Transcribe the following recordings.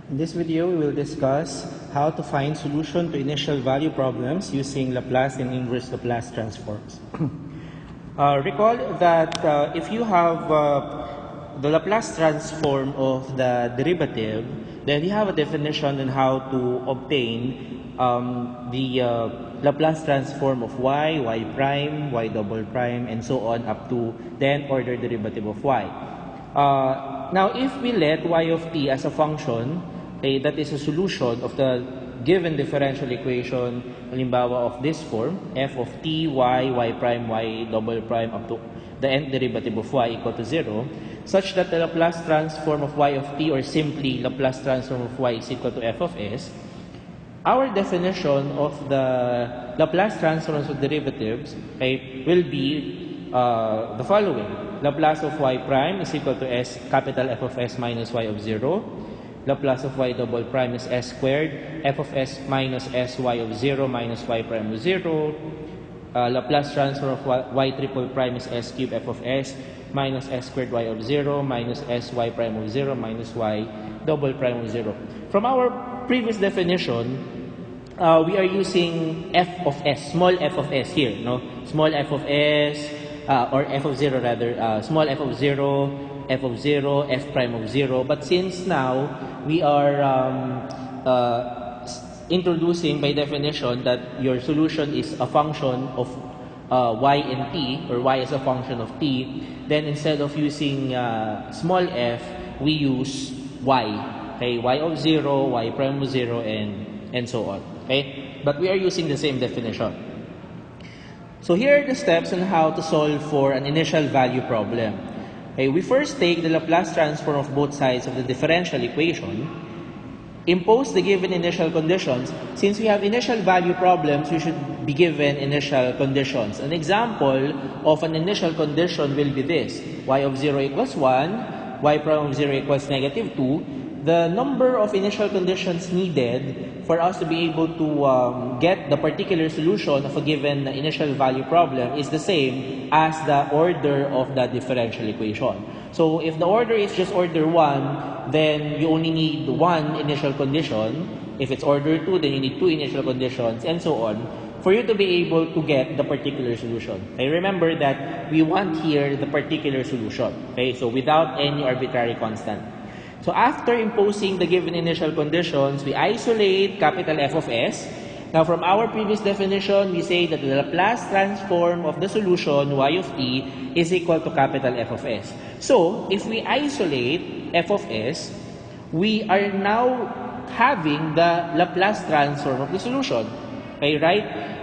In this video, we will discuss how to find solution to initial value problems using Laplace and inverse Laplace transforms. Recall that if you have the Laplace transform of the derivative, then you have a definition on how to obtain the Laplace transform of y, y prime, y double prime, and so on up to the nth order derivative of y. Now, if we let y of t as a function, that is a solution of the given differential equation, halimbawa of this form, f of t, y, y prime, y double prime up to the nth derivative of y equal to 0, such that the Laplace transform of y of t, or simply Laplace transform of y, is equal to f of s. Our definition of the Laplace transforms of derivatives will be the following. Laplace of y prime is equal to s capital F of s minus y of 0. Laplace of y double prime is s squared, f of s minus s y of 0 minus y prime of 0. Laplace transform of y triple prime is s cubed f of s minus s squared y of 0 minus s y prime of 0 minus y double prime of 0. From our previous definition, we are using f of s, small f of s here, no? Small f of s, or f of 0 rather, small f of 0, f of 0, f prime of 0. But since now we are introducing by definition that your solution is a function of y and t, or y is a function of t, then instead of using small f, we use y. Okay, y of 0, y prime of 0, and so on. Okay, but we are using the same definition. So here are the steps on how to solve for an initial value problem. Okay, we first take the Laplace transform of both sides of the differential equation, impose the given initial conditions. Since we have initial value problems, we should be given initial conditions. An example of an initial condition will be this: y of 0 equals 1, y prime of 0 equals negative 2. The number of initial conditions needed for us to be able to get the particular solution of a given initial value problem is the same as the order of the differential equation. So if the order is just order 1, then you only need one initial condition. If it's order 2, then you need two initial conditions, and so on, for you to be able to get the particular solution. Okay, remember that we want here the particular solution. Okay, so without any arbitrary constant. So after imposing the given initial conditions, we isolate capital F of s. Now from our previous definition, we say that the Laplace transform of the solution y of t is equal to capital F of s. So if we isolate f of s, we are now having the Laplace transform of the solution. Okay, right?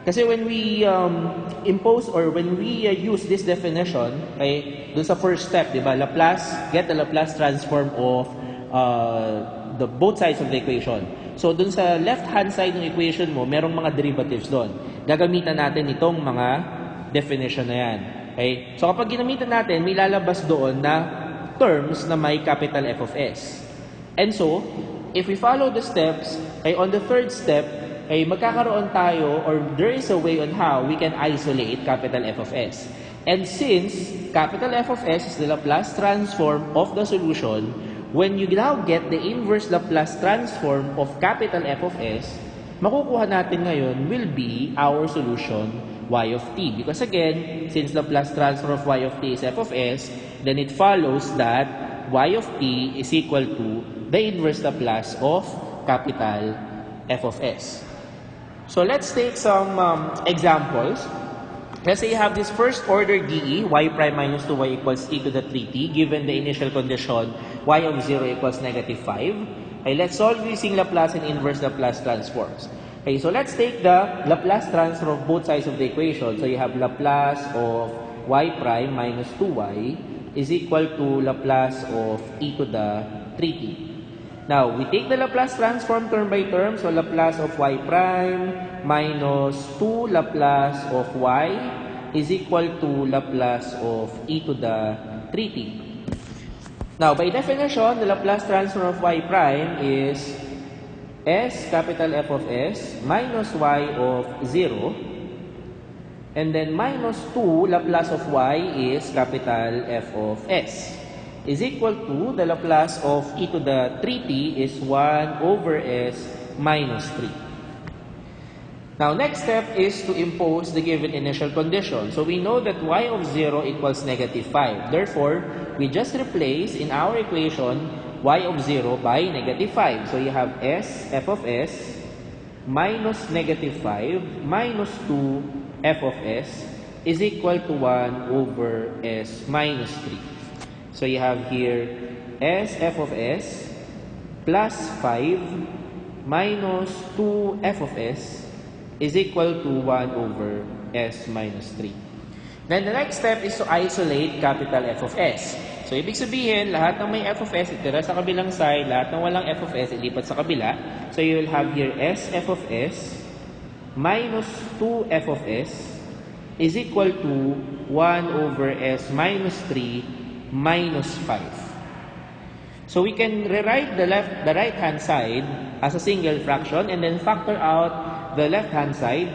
Kasi when we impose or when we use this definition, okay, dun sa first step, di ba, Laplace, get the Laplace transform of the both sides of the equation. So dun sa left-hand side ng equation mo, merong mga derivatives doon. Gagamitan natin itong mga definition na yan. Okay? So kapag ginamitan natin, may lalabas doon na terms na may capital F of s. And so, if we follow the steps, okay, on the third step, ay magkakaroon tayo, or there is a way on how we can isolate capital F of s. And since capital F of s is the Laplace transform of the solution, when you now get the inverse Laplace transform of capital F of s, makukuha natin ngayon will be our solution y of t. Because again, since Laplace transform of y of t is f of s, then it follows that y of t is equal to the inverse Laplace of capital F of s. So let's take some examples. Let's say you have this first order DE, y prime minus 2y equals e to the 3t, given the initial condition y of 0 equals negative 5. Okay, let's solve using Laplace and inverse Laplace transforms. Okay, so let's take the Laplace transform of both sides of the equation. So you have Laplace of y prime minus 2y is equal to Laplace of e to the 3t. Now, we take the Laplace transform term by term. So, Laplace of y prime minus 2 Laplace of y is equal to Laplace of e to the 3t. Now, by definition, the Laplace transform of y prime is s capital F of s minus y of 0. And then minus 2 Laplace of y is capital F of s. is equal to the Laplace of e to the 3t is 1 over s minus 3. Now, next step is to impose the given initial condition. So we know that y of 0 equals negative 5. Therefore, we just replace in our equation y of 0 by negative 5. So you have s f of s minus negative 5 minus 2 f of s is equal to 1 over s minus 3. So you have here s f of s plus 5 minus 2 f of s is equal to 1 over s minus 3. Then the next step is to isolate capital F of s. So ibig sabihin, lahat ng may f of s itira sa kabilang side, lahat ng walang f of s ilipat sa kabila. So you will have here s f of s minus 2 f of s is equal to 1 over s minus 3 minus 5. So we can rewrite the right hand side as a single fraction and then factor out the left hand side.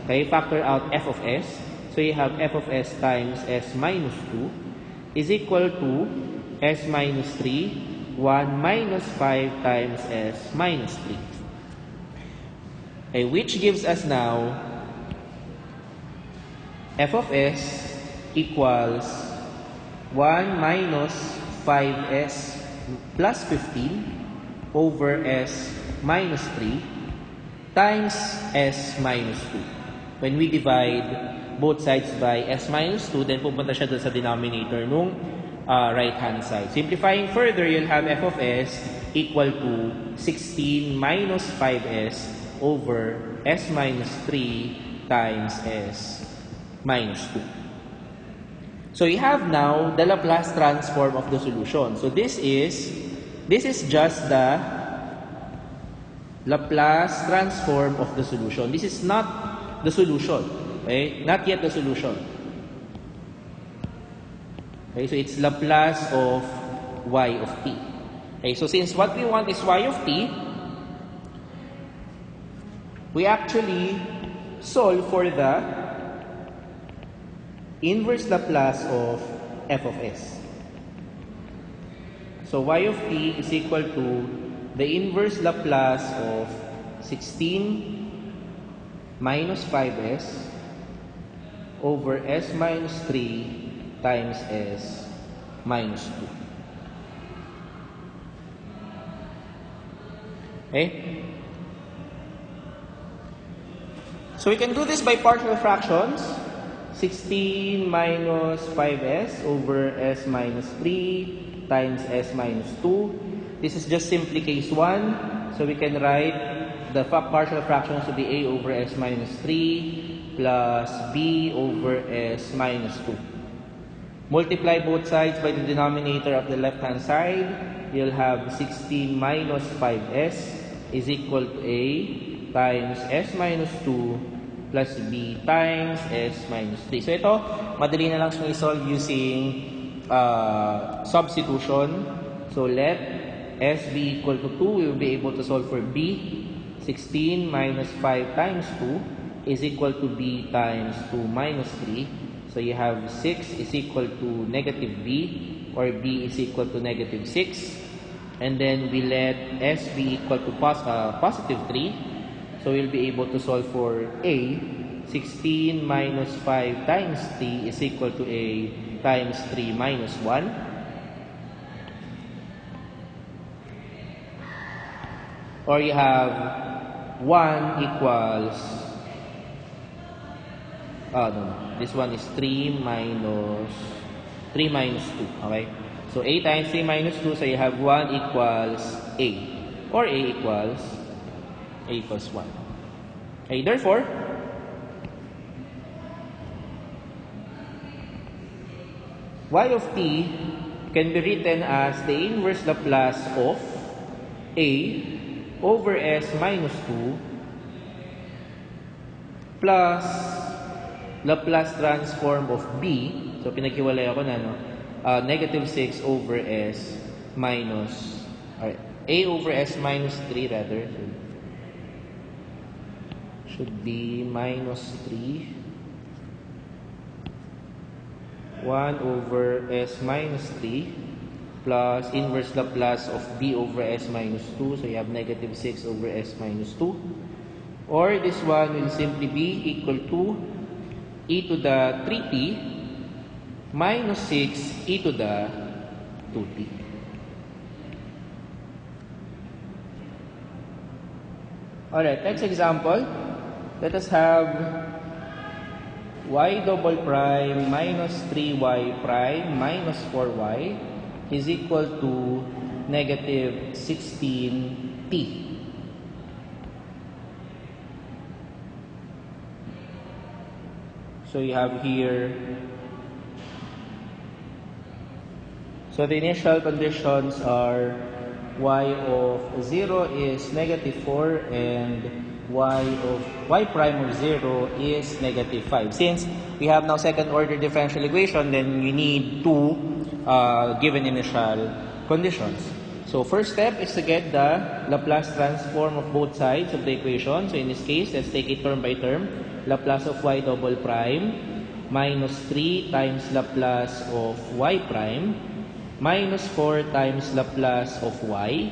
Okay, factor out f of s. So you have f of s times s minus 2 is equal to s minus 3, 1 minus 5 times s minus 3. Okay, which gives us now f of s equals 1 minus 5s plus 15 over s minus 3 times s minus 2. When we divide both sides by s minus 2, then pupunta siya doon sa denominator nung right-hand side. Simplifying further, you'll have f of s equal to 16 minus 5s over s minus 3 times s minus 2. So you have now the Laplace transform of the solution. So this is just the Laplace transform of the solution. This is not the solution. Okay? Not yet the solution. Okay, so it's Laplace of y of t. Okay, so since what we want is y of t, we actually solve for the inverse Laplace of f of s. So y of t is equal to the inverse Laplace of 16 minus 5s over s minus 3 times s minus 2. Okay? So we can do this by partial fractions. 16 minus 5s over s minus 3 times s minus 2. This is just simply case 1. So we can write the partial fractions to be a over s minus 3 plus b over s minus 2. Multiply both sides by the denominator of the left-hand side. You'll have 16 minus 5s is equal to a times s minus 2 plus b times s minus 3. So ito, madali na lang siyang i-solve using substitution. So let s be equal to 2. We will be able to solve for b. 16 minus 5 times 2 is equal to b times 2 minus 3. So you have 6 is equal to negative b, or b is equal to negative 6. And then we let s be equal to positive 3. So we'll be able to solve for a. 16 minus 5 times 3 is equal to a times 3 minus 1. Or you have 1 equals, no. This one is 3 minus 2. Okay? So a times 3 minus 2, so you have 1 equals a. Or a equals 1. Okay, therefore, y of t can be written as the inverse Laplace of a over s minus 2 plus Laplace transform of b. So, pinaghiwalay ako na, no? Negative 6 over s minus, a over s minus 3 rather. Should be minus 3. 1 over s minus 3 plus inverse Laplace of b over s minus 2. So you have negative 6 over s minus 2. Or this one will simply be equal to e to the 3t minus 6 e to the 2t. Alright, next example. Let us have y double prime minus 3y prime minus 4y is equal to negative 16t. So you have here, so the initial conditions are y of 0 is negative 4 and y prime of 0 is negative 5. Since we have now second order differential equation, then you need two given initial conditions. So first step is to get the Laplace transform of both sides of the equation. So in this case, let's take it term by term. Laplace of y double prime minus 3 times Laplace of y prime minus 4 times Laplace of y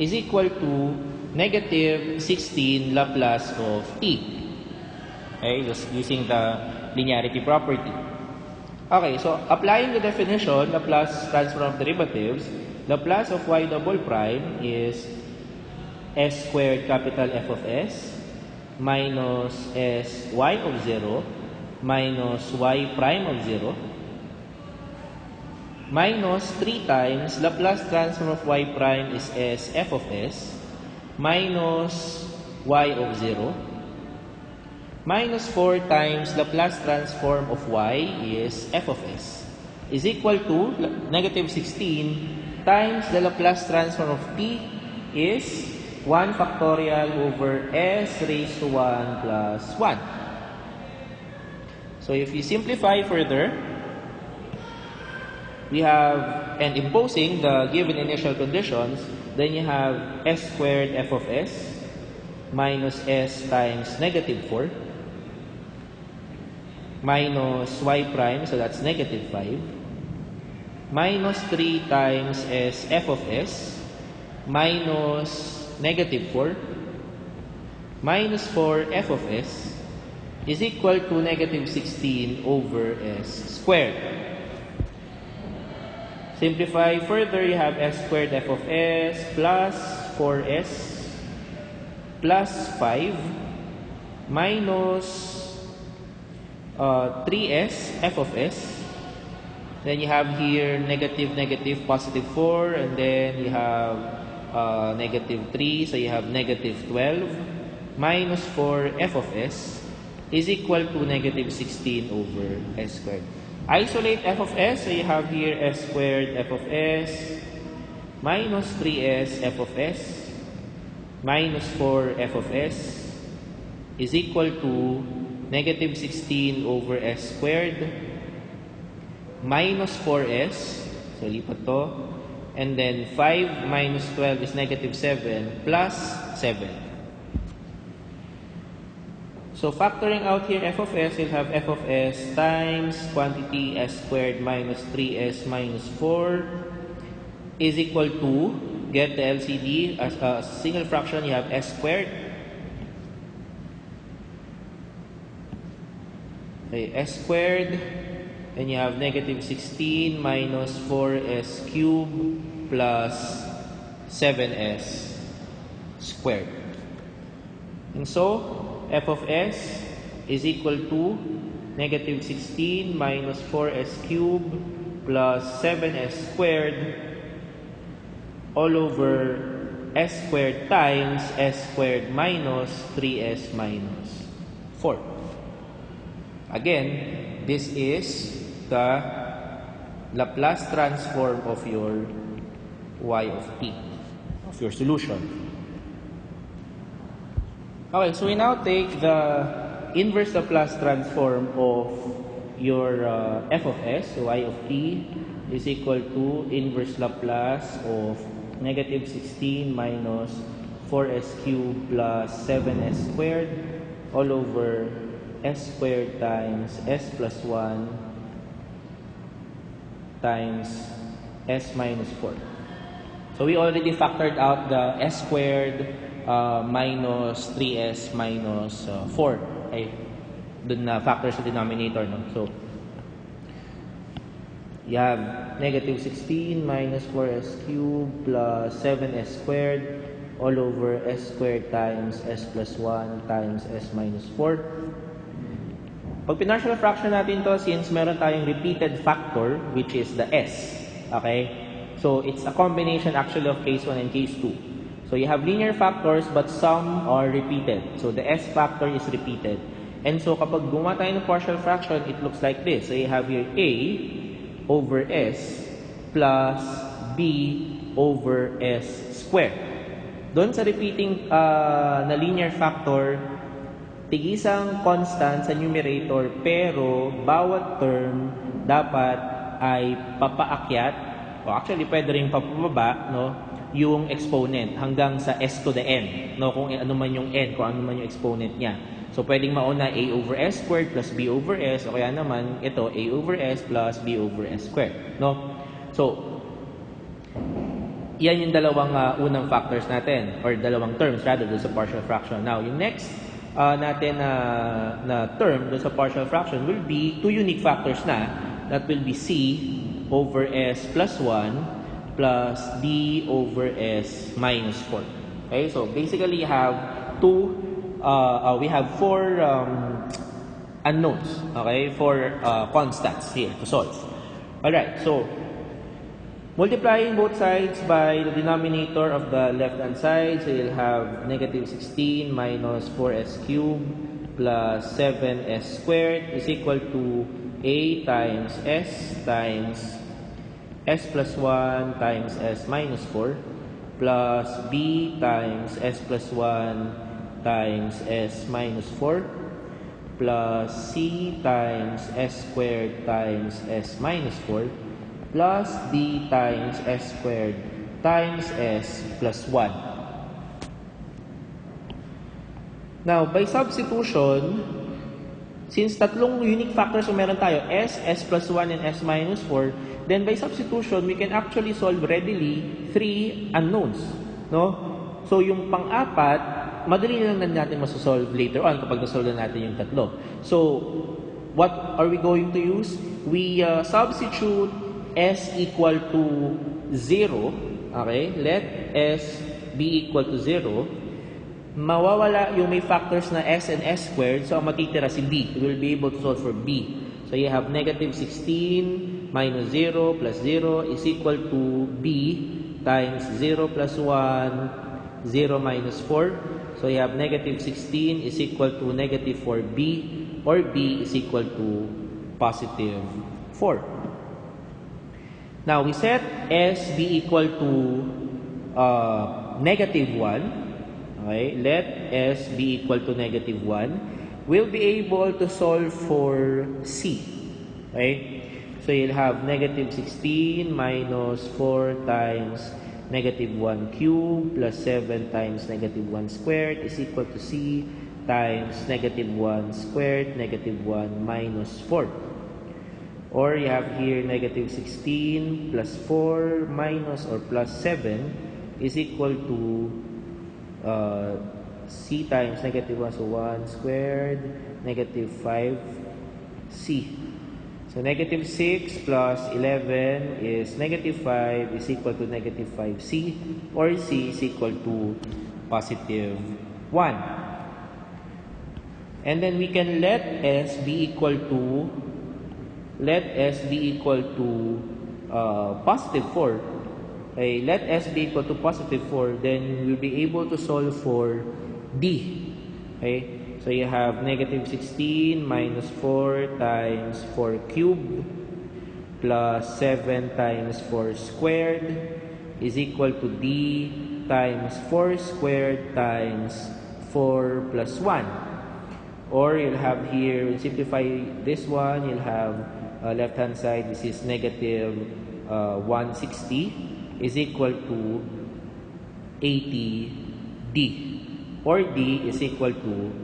is equal to negative 16 Laplace of t. Okay, just using the linearity property. Okay, so applying the definition, Laplace transform of derivatives, Laplace of y double prime is s squared capital F of s minus s y of 0 minus y prime of 0 minus 3 times Laplace transform of y prime is s f of s minus y of 0 minus 4 times Laplace transform of y is f of s is equal to negative 16 times the Laplace transform of t is 1 factorial over s raised to 1 plus 1. So if you simplify further, we have, and imposing the given initial conditions, then you have s squared f of s minus s times negative 4 minus y prime, so that's negative 5, minus 3 times s f of s minus negative 4 minus 4 f of s is equal to negative 16 over s squared. Simplify further, you have s squared f of s plus 4s plus 5 minus 3s f of s. Then you have here negative, negative, positive 4, and then you have negative 3, so you have negative 12 minus 4 f of s is equal to negative 16 over s squared. Isolate f of s, so you have here s squared f of s minus 3s f of s minus 4 f of s is equal to negative 16 over s squared minus 4s, so lipat to, and then 5 minus 12 is negative 7 plus 7. So factoring out here f of s, you'll have f of s times quantity s squared minus 3s minus 4 is equal to, get the LCD, as a single fraction you have s squared. Okay, s squared, and you have negative 16 minus 4s cubed plus 7s squared. And so, f of s is equal to negative 16 minus 4s cubed plus 7s squared all over s squared times s squared minus 3s minus 4. Again, this is the Laplace transform of your y of t, of your solution. Okay, so we now take the inverse Laplace transform of your f of s, so y of t is equal to inverse Laplace of negative 16 minus 4s cubed plus 7s squared all over s squared times s plus 1 times s minus 4. So we already factored out the s squared minus 3s minus 4. Okay? Dun na factor sa denominator. No? So, you have negative 16 minus 4s cubed plus 7s squared all over s squared times s plus 1 times s minus 4. Pag pinartial fraction natin to, since meron tayong repeated factor, which is the s, okay? So, it's a combination actually of case 1 and case 2. So, you have linear factors but some are repeated. So, the s factor is repeated. And so, kapag gumawa tayo ng partial fraction, it looks like this. So, you have here a over s plus b over s squared. Doon sa repeating na linear factor, tigisang constant sa numerator pero bawat term dapat ay papaakyat o actually pwede rin papababa, no, yung exponent hanggang sa s to the n, no, kung ano man yung n, kung ano man yung exponent niya. So pwedeng mauna a over s squared plus b over s o kaya naman ito a over s plus b over s squared, no. So yan yung dalawang unang factors natin or dalawang terms rather doon sa partial fraction. Now, yung next natin na term doon sa partial fraction will be two unique factors na. That will be c over s plus 1 plus d over s minus 4. Okay, so basically you have we have four unknowns, okay, four constants here to solve. Alright, so multiplying both sides by the denominator of the left-hand side, so you'll have negative 16 minus 4s cubed plus 7s squared is equal to a times s plus 1 times s minus 4 plus b times s plus 1 times s minus 4 plus c times s squared times s minus 4 plus d times s squared times s plus 1. Now, by substitution, since tatlong unique factors yung meron tayo, s plus 1, and s minus 4, then by substitution, we can actually solve readily three unknowns. No? So, yung pang-apat, madali lang natin masosolve later on kapag nasolve na natin yung tatlo. So, what are we going to use? We substitute s equal to 0, okay? Let s be equal to 0. Mawawala yung may factors na s and s squared, so ang matitira si b. We will be able to solve for b. So you have negative 16 minus 0 plus 0 is equal to b times 0 plus 1, 0 minus 4. So you have negative 16 is equal to negative 4b, or b is equal to positive 4. Now, we set s be equal to negative 1. Okay, let s be equal to negative 1. We'll be able to solve for c. Okay, so you'll have negative 16 minus 4 times negative 1 cubed plus 7 times negative 1 squared is equal to c times negative 1 squared negative 1 minus 4. Or you have here negative 16 plus 4 minus or plus 7 is equal to c times negative 1, so 1 squared, negative 5c. So negative 6 plus 11 is negative 5 is equal to negative 5c, or c is equal to positive 1. And then we can let s be equal to positive 4. Okay, let s be equal to positive 4, then we'll be able to solve for d. Okay, so you have negative 16 minus 4 times 4 cubed plus 7 times 4 squared is equal to d times 4 squared times 4 plus 1. Or you'll have here, simplify this one, you'll have left hand side, this is negative 160 is equal to 80d, or d is equal to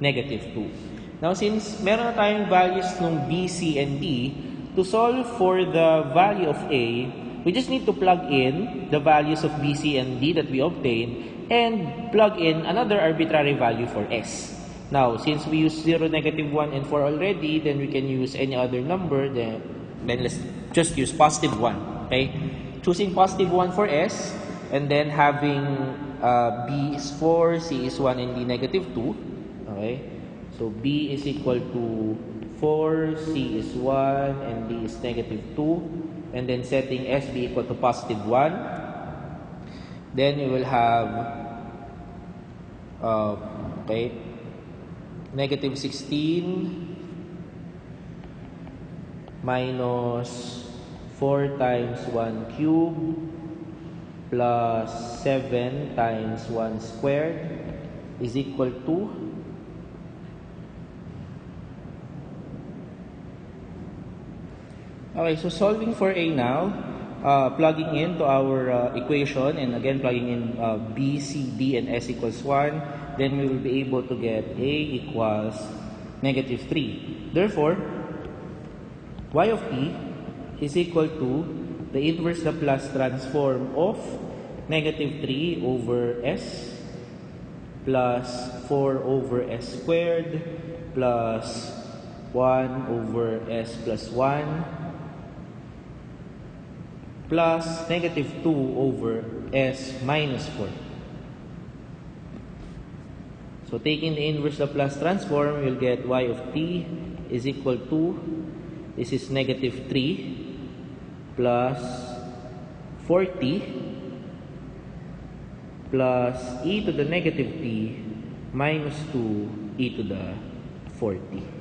negative 2. Now, since meron na tayong values ng b, c, and d, to solve for the value of a, we just need to plug in the values of B, C, and D that we obtained and plug in another arbitrary value for S. Now, since we use 0, -1, and 4 already, then we can use any other number. Then let's just use +1. Okay? Choosing +1 for S, and then having B is 4, C is 1, and D -2. Okay? So B is equal to 4, C is 1, and D is -2. And then setting S be equal to +1. Then you will have -16 minus 4 times 1 cube plus 7 times 1 squared is equal to so solving for A now, plugging into our equation, and again plugging in B, C, D, and S equals 1, then we will be able to get A equals -3. Therefore, y of t is equal to the inverse Laplace transform of -3 over S plus 4 over S squared plus 1 over S plus 1 plus -2 over S minus 4. So taking the inverse Laplace transform, we'll get y of t is equal to, this is -3 plus 40 plus e to the -t minus 2 e to the 40.